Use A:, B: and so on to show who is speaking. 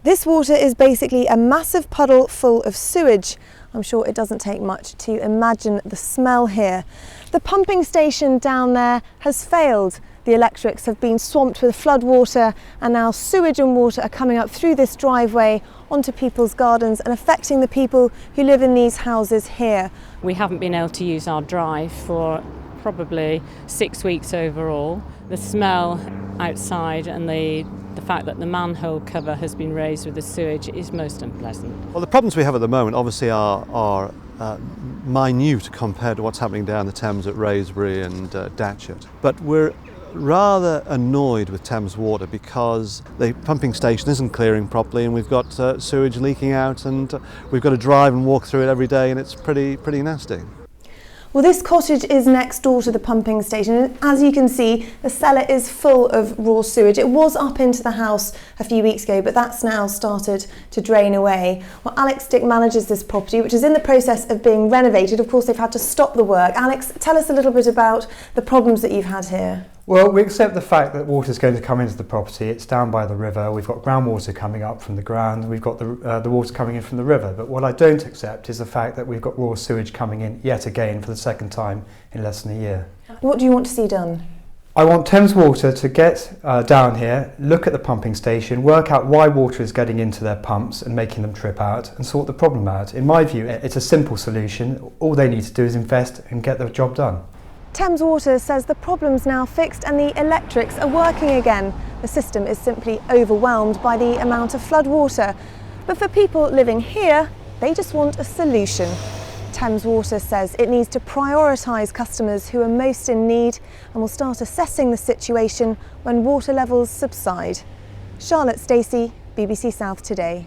A: This water is basically a massive puddle full of sewage. I'm sure it doesn't take much to imagine the smell here. The pumping station down there has failed. The electrics have been swamped with flood water, and now sewage and water are coming up through this driveway onto people's gardens and affecting the people who live in these houses here.
B: We haven't been able to use our drive for probably 6 weeks overall. The smell outside and the fact that the manhole cover has been raised with the sewage is most unpleasant.
C: Well, the problems we have at the moment obviously are minute compared to what's happening down the Thames at Wraysbury and Datchet. But we're rather annoyed with Thames Water because the pumping station isn't clearing properly, and we've got sewage leaking out, and we've got to drive and walk through it every day, and it's pretty nasty.
A: Well, this cottage is next door to the pumping station, and as you can see, the cellar is full of raw sewage. It was up into the house a few weeks ago, but that's now started to drain away. Well, Alex Dick manages this property, which is in the process of being renovated. Of course, they've had to stop the work. Alex, tell us a little bit about the problems that you've had here.
D: Well, we accept the fact that water is going to come into the property. It's down by the river. We've got groundwater coming up from the ground. We've got the water coming in from the river. But what I don't accept is the fact that we've got raw sewage coming in yet again for the second time in less than a year.
A: What do you want to see done?
D: I want Thames Water to get down here, look at the pumping station, work out why water is getting into their pumps and making them trip out, and sort the problem out. In my view, it's a simple solution. All they need to do is invest and get the job done.
A: Thames Water says the problem's now fixed and the electrics are working again. The system is simply overwhelmed by the amount of flood water. But for people living here, they just want a solution. Thames Water says it needs to prioritise customers who are most in need and will start assessing the situation when water levels subside. Charlotte Stacey, BBC South Today.